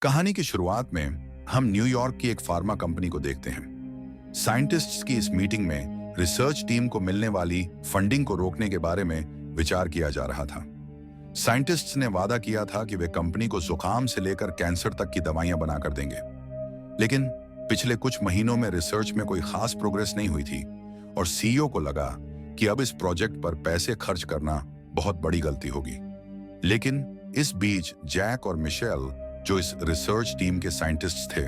कहानी की शुरुआत में हम न्यूयॉर्क की एक फार्मा कंपनी को देखते हैं। साइंटिस्ट्स की इस मीटिंग में रिसर्च टीम को मिलने वाली फंडिंग को रोकने के बारे में विचार किया जा रहा था। साइंटिस्ट्स ने वादा किया था कि वे कंपनी को जुकाम से लेकर कैंसर तक की दवाइयां बनाकर देंगे, लेकिन पिछले कुछ महीनों में रिसर्च में कोई खास प्रोग्रेस नहीं हुई थी और सीईओ को लगा कि अब इस प्रोजेक्ट पर पैसे खर्च करना बहुत बड़ी गलती होगी। लेकिन इस बीच जैक और मिशेल, जो इस रिसर्च टीम के साइंटिस्ट्स थे,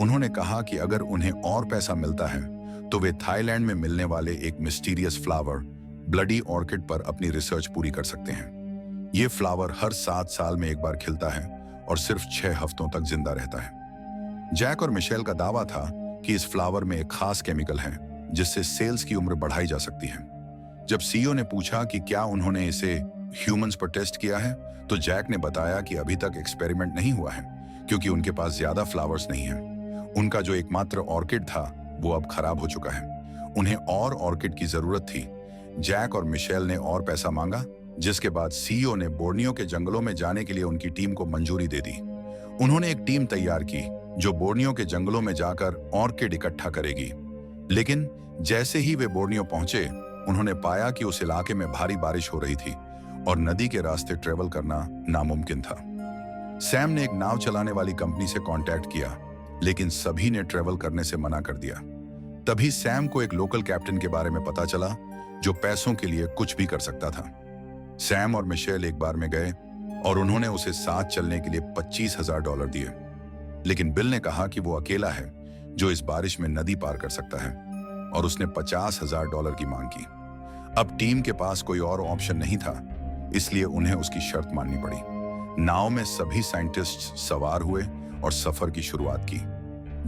उन्होंने कहा कि अगर उन्हें और पैसा मिलता है तो वे थाईलैंड में मिलने वाले एक मिस्टीरियस फ्लावर ब्लडी ऑर्किड पर अपनी रिसर्च पूरी कर सकते हैं। ये फ्लावर हर 7 साल में एक बार खिलता है और सिर्फ 6 हफ्तों तक जिंदा रहता है। जैक और मिशेल का दावा था कि इस फ्लावर में एक खास केमिकल है जिससे सेल्स की उम्र बढ़ाई जा सकती है। जब सीईओ ने पूछा कि क्या उन्होंने इसे ह्यूमंस पर टेस्ट किया है, तो जैक ने बताया कि अभी तक एक्सपेरिमेंट नहीं हुआ है क्योंकि उनके पास ज्यादा फ्लावर्स नहीं हैं। उनका जो एकमात्र ऑर्किड था वो अब खराब हो चुका है। उन्हें और ऑर्किड की जरूरत थी। जैक और मिशेल ने और पैसा मांगा, जिसके बाद सीईओ ने बोर्नियो के जंगलों में जाने के लिए उनकी टीम को मंजूरी दे दी। उन्होंने एक टीम तैयार की जो बोर्नियो के जंगलों में जाकर ऑर्किड इकट्ठा करेगी। लेकिन जैसे ही वे बोर्नियो पहुंचे, उन्होंने पाया कि उस इलाके में भारी बारिश हो रही थी और नदी के रास्ते ट्रेवल करना नामुमकिन था। सैम ने एक नाव चलाने वाली कंपनी से कांटेक्ट किया, लेकिन सभी ने ट्रेवल करने से मना कर दिया। तभी सैम को एक लोकल कैप्टन के बारे में पता चला जो पैसों के लिए कुछ भी कर सकता था। सैम और मिशेल एक बार में गए और उन्होंने उसे साथ चलने के लिए $25,000 दिए। लेकिन बिल ने कहा कि वो अकेला है जो इस बारिश में नदी पार कर सकता है और उसने $50,000 की मांग की। अब टीम के पास कोई और ऑप्शन नहीं था, इसलिए उन्हें उसकी शर्त माननी पड़ी। नाव में सभी साइंटिस्ट सवार हुए और सफर की शुरुआत की।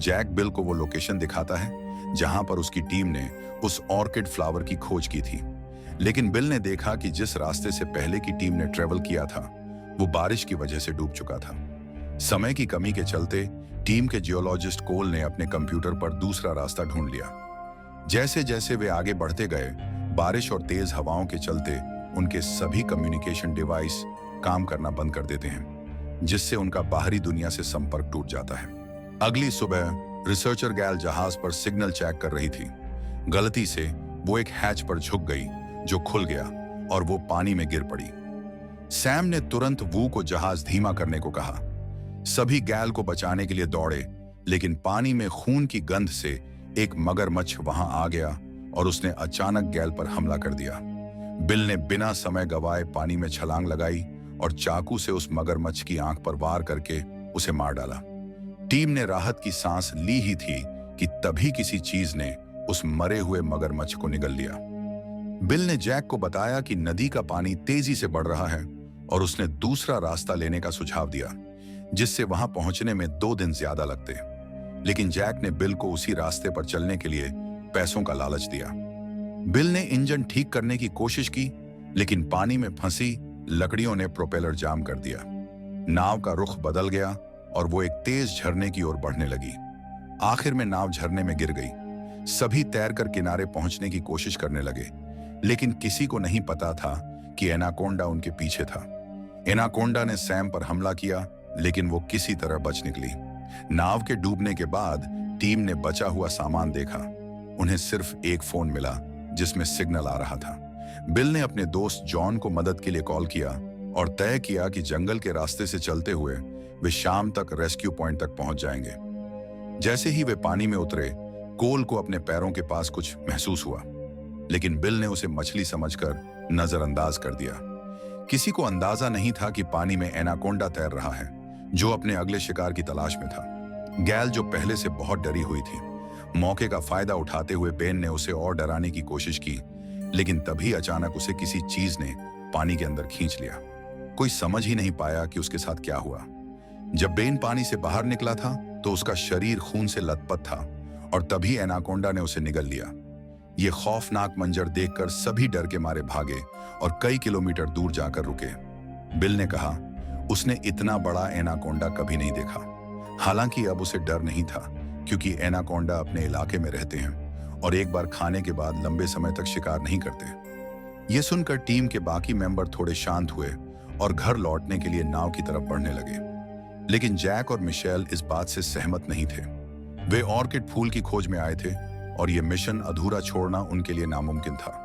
जैक बिल को वो लोकेशन दिखाता है जहां पर उसकी टीम ने उस ऑर्किड फ्लावर की खोज की थी। लेकिन बिल ने देखा कि जिस रास्ते से पहले की टीम ने ट्रेवल किया था वो बारिश की वजह से डूब चुका था। समय की कमी के चलते टीम के जियोलॉजिस्ट कोल ने अपने कंप्यूटर पर दूसरा रास्ता ढूंढ लिया। जैसे जैसे वे आगे बढ़ते गए, बारिश और तेज हवाओं के चलते उनके सभी कम्युनिकेशन डिवाइस काम करना बंद कर देते हैं, जिससे उनका बाहरी दुनिया से संपर्क टूट जाता है। अगली सुबह रिसर्चर गैल जहाज पर सिग्नल चेक कर रही थी। गलती से वो एक हैच पर झुक गई जो खुल गया और वो पानी में गिर पड़ी। सैम ने तुरंत वू को जहाज धीमा करने को कहा। सभी गैल को बचाने के लिए दौड़े, लेकिन पानी में खून की गंध से एक मगरमच्छ वहां आ गया और उसने अचानक गैल पर हमला कर दिया। बिल ने बिना समय गवाए पानी में छलांग लगाई और चाकू से उस मगरमच्छ की आंख पर वार करके उसे मार डाला। टीम ने राहत की सांस ली ही थी कि तभी किसी चीज ने उस मरे हुए मगरमच्छ को निगल लिया। बिल ने जैक को बताया कि नदी का पानी तेजी से बढ़ रहा है और उसने दूसरा रास्ता लेने का सुझाव दिया, जिससे वहां पहुंचने में 2 दिन ज्यादा लगते। लेकिन जैक ने बिल को उसी रास्ते पर चलने के लिए पैसों का लालच दिया। बिल ने इंजन ठीक करने की कोशिश की, लेकिन पानी में फंसी लकड़ियों ने प्रोपेलर जाम कर दिया। नाव का रुख बदल गया और वो एक तेज झरने की ओर बढ़ने लगी। आखिर में नाव झरने में गिर गई। सभी तैरकर किनारे पहुंचने की कोशिश करने लगे, लेकिन किसी को नहीं पता था कि एनाकोंडा उनके पीछे था। एनाकोंडा ने सैम पर हमला किया, लेकिन वो किसी तरह बच निकली। नाव के डूबने के बाद टीम ने बचा हुआ सामान देखा। उन्हें सिर्फ एक फोन मिला जिसमें सिग्नल आ रहा था। बिल ने अपने दोस्त जॉन को मदद के लिए कॉल किया और तय किया कि जंगल के रास्ते से चलते हुए वे शाम तक रेस्क्यू पॉइंट तक पहुंच जाएंगे। जैसे ही वे पानी में उतरे, कोल को अपने पैरों के पास कुछ महसूस हुआ, लेकिन बिल ने उसे मछली समझकर नजरअंदाज कर दिया। किसी को अंदाजा नहीं था कि पानी में एनाकोंडा तैर रहा है, जो अपने अगले शिकार की तलाश में था। गैल, जो पहले से बहुत डरी हुई थी, मौके का फायदा उठाते हुए बेन ने उसे और डराने की कोशिश की, लेकिन तभी अचानक उसे किसी चीज ने पानी के अंदर खींच लिया। कोई समझ ही नहीं पाया कि उसके साथ क्या हुआ। जब बेन पानी से बाहर निकला था तो उसका शरीर खून से लथपथ था और तभी एनाकोंडा ने उसे निगल लिया। ये खौफनाक मंजर देखकर सभी डर के मारे भागे और कई किलोमीटर दूर जाकर रुके। बिल ने कहा उसने इतना बड़ा एनाकोंडा कभी नहीं देखा। हालांकि अब उसे डर नहीं था, क्योंकि एनाकोंडा अपने इलाके में रहते हैं और एक बार खाने के बाद लंबे समय तक शिकार नहीं करते। ये सुनकर टीम के बाकी मेंबर थोड़े शांत हुए और घर लौटने के लिए नाव की तरफ बढ़ने लगे। लेकिन जैक और मिशेल इस बात से सहमत नहीं थे। वे ऑर्किड फूल की खोज में आए थे और यह मिशन अधूरा छोड़ना उनके लिए नामुमकिन था।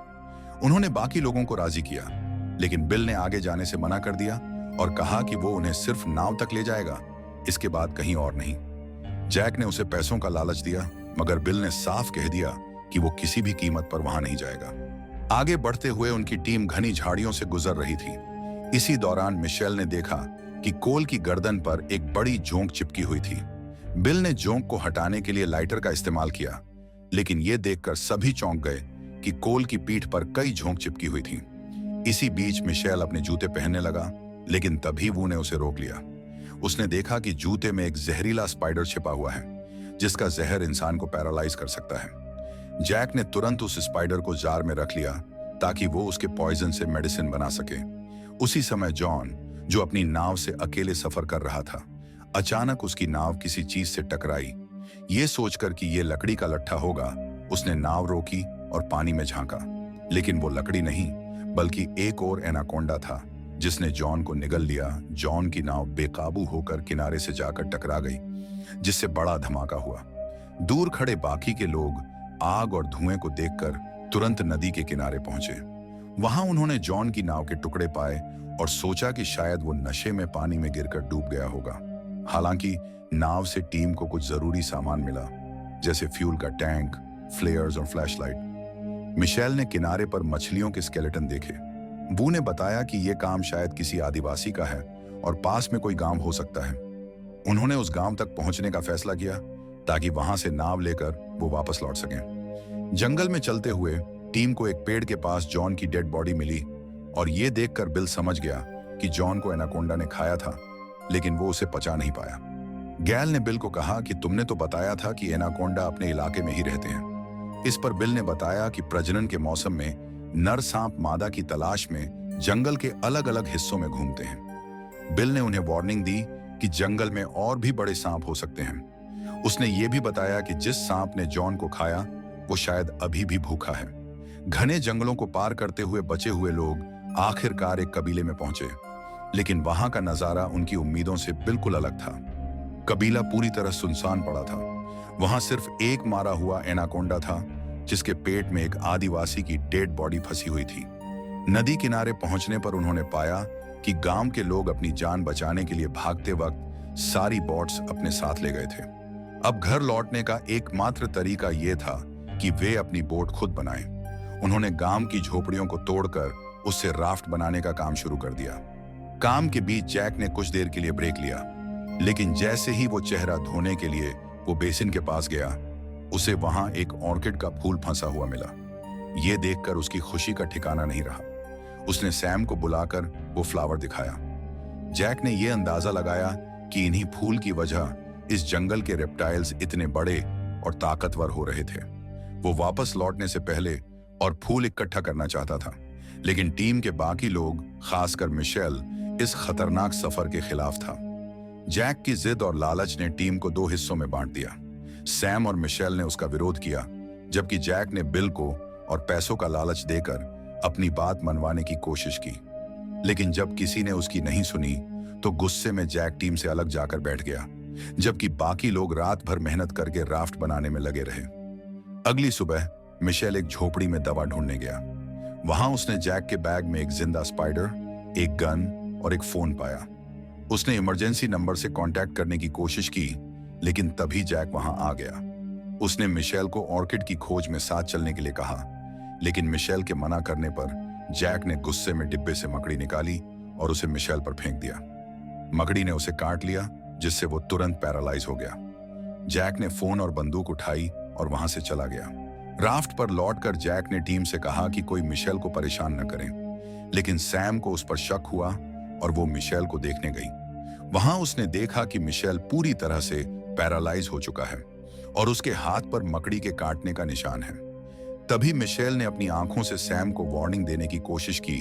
उन्होंने बाकी लोगों को राजी किया, लेकिन बिल ने आगे जाने से मना कर दिया और कहा कि वो उन्हें सिर्फ नाव तक ले जाएगा, इसके बाद कहीं और नहीं। जैक ने उसे पैसों का लालच दिया, मगर बिल ने साफ कह दिया कि वो किसी भी कीमत पर वहां नहीं जाएगा। आगे बढ़ते हुए उनकी टीम घनी झाड़ियों से गुजर रही थी। इसी दौरान मिशेल ने देखा कि कोल की गर्दन पर एक बड़ी जोंक चिपकी हुई थी। बिल ने जोंक को हटाने के लिए लाइटर का इस्तेमाल किया, लेकिन यह देखकर सभी चौंक गए कि कोल की पीठ पर कई झोंक चिपकी हुई थी। इसी बीच मिशेल अपने जूते पहनने लगा, लेकिन तभी वू ने उसे रोक लिया। उसने देखा कि जूते में एक जहरीला स्पाइडर छिपा हुआ है, जिसका जहर इंसान को पैरालाइज कर सकता है। जैक ने तुरंत उस स्पाइडर को जार में रख लिया ताकि वो उसके पॉइजन से मेडिसिन बना सके। उसी समय जॉन, जो अपनी नाव से अकेले सफर कर रहा था, अचानक उसकी नाव किसी चीज से टकराई। ये सोचकर कि ये लकड़ी का लट्ठा होगा, उसने नाव रोकी और पानी में झांका, लेकिन वो लकड़ी नहीं बल्कि एक और एनाकोंडा था, जिसने जॉन को निगल लिया। जॉन की नाव बेकाबू होकर किनारे से जाकर टकरा गई, जिससे बड़ा धमाका हुआ। दूर खड़े बाकी के लोग आग और धुएं को देखकर तुरंत नदी के किनारे पहुंचे। वहां उन्होंने जॉन की नाव के टुकड़े पाए और सोचा कि शायद वो नशे में पानी में गिरकर डूब गया होगा। हालांकि नाव से टीम को कुछ जरूरी सामान मिला, जैसे फ्यूल का टैंक, फ्लेयर्स और फ्लैशलाइट। मिशेल ने किनारे पर मछलियों के स्केलेटन देखे। बू ने बताया कि यह काम शायद किसी आदिवासी का है और पास में कोई गांव हो सकता है। उन्होंने उस गांव तक पहुंचने का फैसला किया ताकि वहां से नाव लेकर वो वापस लौट सकें। जंगल में चलते हुए टीम को एक पेड़ के पास जॉन की डेड बॉडी मिली और ये देखकर बिल समझ गया कि जॉन को एनाकोंडा ने खाया था, लेकिन वो उसे पचा नहीं पाया। गैल ने बिल को कहा कि तुमने तो बताया था कि एनाकोंडा अपने इलाके में ही रहते हैं। इस पर बिल ने बताया कि प्रजनन के मौसम में नर सांप मादा की तलाश में जंगल के अलग अलग हिस्सों में घूमते हैं। बिल ने उन्हें वार्निंग दी कि जंगल में और भी बड़े सांप हो सकते हैं। उसने ये भी बताया कि जिस सांप ने जॉन को खाया वो शायद अभी भी भूखा है। घने जंगलों को पार करते हुए बचे हुए लोग आखिरकार एक कबीले में पहुंचे, लेकिन वहां का नजारा उनकी उम्मीदों से बिल्कुल अलग था। कबीला पूरी तरह सुनसान पड़ा था। वहां सिर्फ एक मारा हुआ एनाकोंडा था, जिसके पेट में एक आदिवासी की डेड बॉडी फंसी हुई थी। नदी किनारे पहुंचने पर उन्होंने पाया कि गांव के लोग अपनी जान बचाने के लिए भागते वक्त सारी बोट्स अपने साथ ले गए थे। अब घर लौटने का एकमात्र तरीका यह था कि वे अपनी बोट खुद बनाएं। उन्होंने गांव की झोपड़ियों को तोड़कर उससे राफ्ट बनाने का काम शुरू कर दिया। काम के बीच जैक ने कुछ देर के लिए ब्रेक लिया, लेकिन जैसे ही वो चेहरा धोने के लिए वो बेसिन के पास गया, उसे वहां एक ऑर्किड का फूल फंसा हुआ मिला। ये देखकर उसकी खुशी का ठिकाना नहीं रहा। उसने सैम को बुलाकर वो फ्लावर दिखाया। जैक ने यह अंदाजा लगाया कि इन्हीं फूल की वजह इस जंगल के रेप्टाइल्स इतने बड़े और ताकतवर हो रहे थे। वो वापस लौटने से पहले और फूल इकट्ठा करना चाहता था, लेकिन टीम के बाकी लोग, खासकर मिशेल, इस खतरनाक सफर के खिलाफ था। जैक की जिद और लालच ने टीम को दो हिस्सों में बांट दिया। सैम और मिशेल ने उसका विरोध किया, जबकि जैक ने बिल को और पैसों का लालच देकर अपनी बात मनवाने की कोशिश की। लेकिन जब किसी ने उसकी नहीं सुनी तो गुस्से में जैक टीम से अलग जाकर बैठ गया, जबकि बाकी लोग रात भर मेहनत करके राफ्ट बनाने में लगे रहे। अगली सुबह मिशेल एक झोपड़ी में दवा ढूंढने गया। वहां उसने जैक के बैग में एक जिंदा स्पाइडर, एक गन और एक फोन पाया। उसने इमरजेंसी नंबर से कांटेक्ट करने की कोशिश की, लेकिन तभी जैक वहां आ गया। उसने मिशेल को ऑर्किड की खोज में साथ चलने के लिए कहा, लेकिन मिशेल के मना करने पर जैक ने गुस्से में डिब्बे से मकड़ी निकाली और उसे मिशेल पर फेंक दिया। मकड़ी ने उसे काट लिया, जिससे वो तुरंत पैरालाइज हो गया। जैक ने फोन और बंदूक उठाई और वहां से चला गया। राफ्ट पर लौटकर जैक ने टीम से कहा कि कोई मिशेल को परेशान न करें, लेकिन सैम को उस पर शक हुआ और वो मिशेल को देखने गई। वहां उसने देखा कि मिशेल पूरी तरह से पैरालाइज हो चुका है और उसके हाथ पर मकड़ी के काटने का निशान है। तभी मिशेल ने अपनी आंखों से सैम को वार्निंग देने की कोशिश की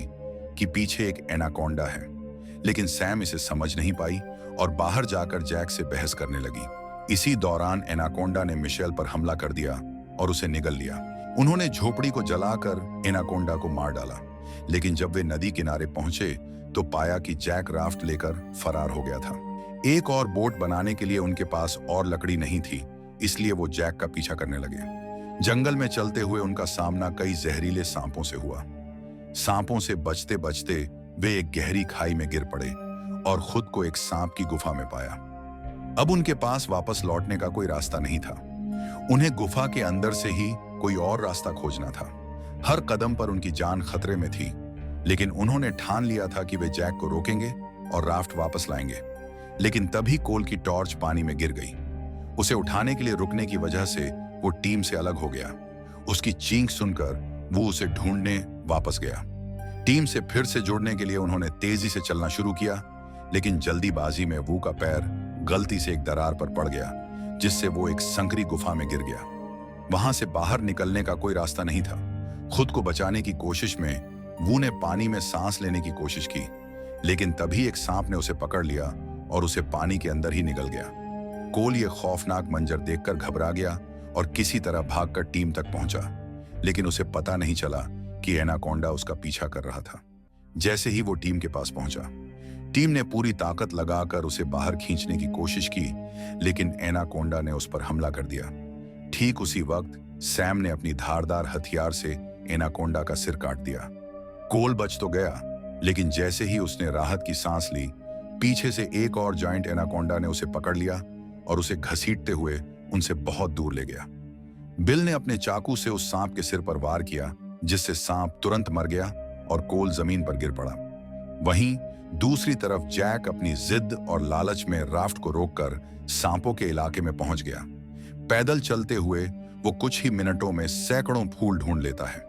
कि पीछे एक एनाकोंडा है, लेकिन सैम इसे समझ नहीं पाई और बाहर जाकर जैक से बहस करने लगी। इसी दौरान एनाकोंडा ने मिशेल पर हमला कर दिया और उसे निगल लिया। उन्होंने झोपड़ी को जलाकर एनाकोंडा को मार डाला, लेकिन जब वे नदी किनारे पहुंचे तो पाया कि जैक राफ्ट लेकर फरार हो गया था। एक और बोट बनाने के लिए उनके पास और लकड़ी नहीं थी, इसलिए वो जैक का पीछा करने लगे। जंगल में चलते हुए उनका सामना कई जहरीले सांपों से हुआ। सांपों से बचते बचते वे एक गहरी खाई में गिर पड़े और खुद को एक सांप की गुफा में पाया। अब उनके पास वापस लौटने का कोई रास्ता नहीं था। उन्हें गुफा के अंदर से ही कोई और रास्ता खोजना था। हर कदम पर उनकी जान खतरे में थी, लेकिन उन्होंने ठान लिया था कि वे जैक को रोकेंगे और राफ्ट वापस लाएंगे। लेकिन तभी कोल की टॉर्च पानी में गिर गई। उसे उठाने के लिए रुकने की वजह से वो टीम से अलग हो गया। उसकी चीख सुनकर वो उसे ढूंढने वापस गया। टीम से फिर से जुड़ने के लिए उन्होंने तेजी से चलना शुरू किया, लेकिन जल्दीबाजी में वो का पैर गलती से एक दरार पर पड़ गया, जिससे वो एक संकरी गुफा में गिर गया। वहां से बाहर निकलने का कोई रास्ता नहीं था। खुद को बचाने की कोशिश में वो ने पानी में सांस लेने की कोशिश की, लेकिन तभी एक सांप ने उसे पकड़ लिया और उसे पानी के अंदर ही निगल गया। कोल ये खौफनाक मंजर देखकर घबरा गया और किसी तरह भागकर टीम तक पहुंचा, लेकिन उसे पता नहीं चला कि एनाकोंडा उसका पीछा कर रहा था। जैसे ही वो टीम के पास पहुंचा, टीम ने पूरी ताकत लगाकर उसे बाहर खींचने की कोशिश की, लेकिन एनाकोंडा ने उस पर हमला कर दिया। ठीक उसी वक्त सैम ने अपनी धारदार हथियार से एनाकोंडा का सिर काट दिया। कोल बच तो गया, लेकिन जैसे ही उसने राहत की सांस ली, पीछे से एक और जायंट एनाकोंडा ने उसे पकड़ लिया और उसे घसीटते हुए उनसे बहुत दूर ले गया। बिल ने अपने चाकू से उस सांप के सिर पर वार किया, जिससे सांप तुरंत मर गया और कोल जमीन पर गिर पड़ा। वहीं दूसरी तरफ जैक अपनी जिद और लालच में राफ्ट को रोककर सांपों के इलाके में पहुंच गया। पैदल चलते हुए वो कुछ ही मिनटों में सैकड़ों फूल ढूंढ लेता है।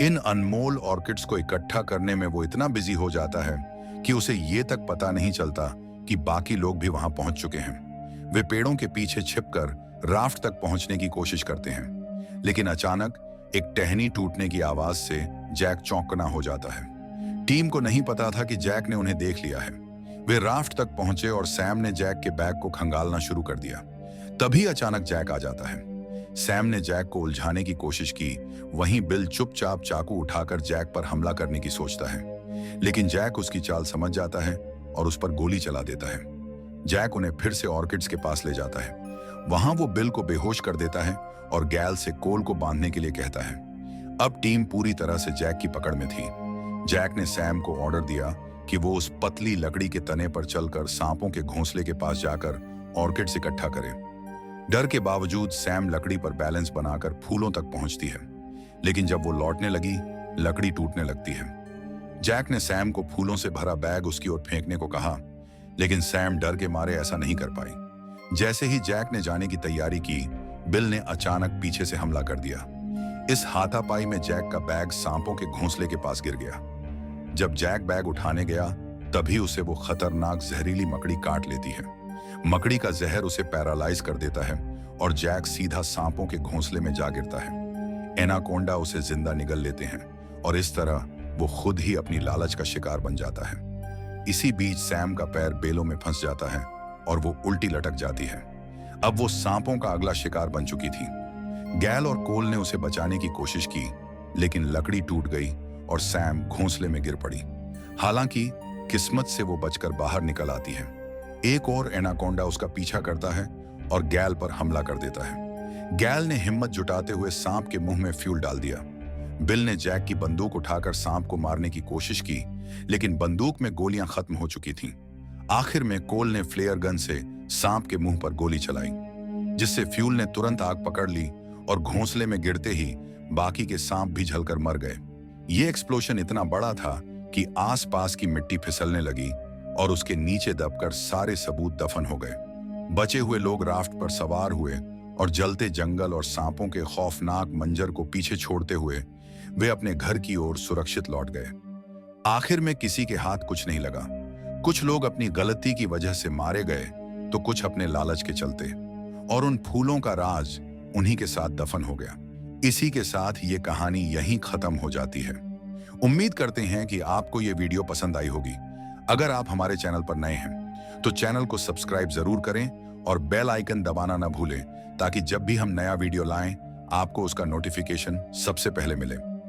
इन अनमोल ऑर्किड्स को इकट्ठा करने में वो इतना बिजी हो जाता है कि उसे ये तक पता नहीं चलता कि बाकी लोग भी वहां पहुंच चुके हैं। वे पेड़ों के पीछे छिपकर राफ्ट तक पहुंचने की कोशिश करते हैं, लेकिन अचानक एक टहनी टूटने की आवाज से जैक चौंकना हो जाता है। टीम को नहीं पता था कि जैक ने उन्हें देख लिया है। वे राफ्ट तक पहुंचे और सैम ने जैक के बैग को खंगालना शुरू कर दिया। तभी अचानक जैक आ जाता है। सैम ने जैक को उलझाने की कोशिश की, वहीं बिल चुपचाप चाकू उठाकर जैक पर हमला करने की सोचता है, लेकिन जैक उसकी चाल समझ जाता है और उस पर गोली चला देता है। जैक उन्हें फिर से ऑर्किड्स के पास ले जाता है। वहां वो बिल को बेहोश कर देता है और गैल से कोल को बांधने के लिए कहता है। अब टीम पूरी तरह से जैक की पकड़ में थी। जैक ने सैम को ऑर्डर दिया कि वो उस पतली लकड़ी के तने पर चलकर सांपों के घोंसले के पास जाकर ऑर्किड्स इकट्ठा करे। डर के बावजूद सैम लकड़ी पर बैलेंस बनाकर फूलों तक पहुंचती है, लेकिन जब वो लौटने लगी, लकड़ी टूटने लगती है। जैक ने सैम को फूलों से भरा बैग उसकी ओर फेंकने को कहा, लेकिन सैम डर के मारे ऐसा नहीं कर पाई। जैसे ही जैक ने जाने की तैयारी की, बिल ने अचानक पीछे से हमला कर दिया। इस हाथापाई में जैक का बैग सांपों के घोंसले के पास गिर गया। जब जैक बैग उठाने गया, तभी उसे वो खतरनाक जहरीली मकड़ी काट लेती है। मकड़ी का जहर उसे पैरालाइज कर देता है और जैक सीधा सांपों के घोंसले में जा गिरता है। एनाकोंडा उसे जिंदा निगल लेते हैं और इस तरह वो खुद ही अपनी लालच का शिकार बन जाता है। इसी बीच सैम का पैर बेलों में फंस जाता है और वो उल्टी लटक जाती है। अब वो सांपों का अगला शिकार बन चुकी थी। गैल और कोल ने उसे बचाने की कोशिश की, लेकिन लकड़ी टूट गई और सैम घोंसले में गिर पड़ी। हालांकि किस्मत से वो बचकर बाहर निकल आती है। एक और एनाकोंडा उसका पीछा करता है और गैल पर हमला कर देता है। गैल ने हिम्मत जुटाते हुए सांप के मुंह में फ्यूल डाल दिया। बिल ने जैक की बंदूक उठाकर सांप को मारने की कोशिश की, लेकिन बंदूक में गोलियां खत्म हो चुकी थीं। आखिर में कोल ने फ्लेयर गन से सांप के मुंह पर गोली चलाई, जिससे फ्यूल ने तुरंत आग पकड़ ली और घोंसले में गिरते ही बाकी के सांप भी जलकर मर गए। ये एक्सप्लोजन इतना बड़ा था कि आसपास की मिट्टी फिसलने लगी और उसके नीचे दबकर सारे सबूत दफन हो गए। बचे हुए लोग राफ्ट पर सवार हुए और जलते जंगल और सांपों के खौफनाक मंजर को पीछे छोड़ते हुए वे अपने घर की ओर सुरक्षित लौट गए। आखिर में किसी के हाथ कुछ नहीं लगा। कुछ लोग अपनी गलती की वजह से मारे गए, तो कुछ अपने लालच के चलते, और उन फूलों का राज उन्हीं के साथ दफन हो गया। इसी के साथ ये कहानी यहीं खत्म हो जाती है। उम्मीद करते हैं कि आपको ये वीडियो पसंद आई होगी। अगर आप हमारे चैनल पर नए हैं तो चैनल को सब्सक्राइब जरूर करें और बेल आइकन दबाना ना भूलें, ताकि जब भी हम नया वीडियो लाएं आपको उसका नोटिफिकेशन सबसे पहले मिले।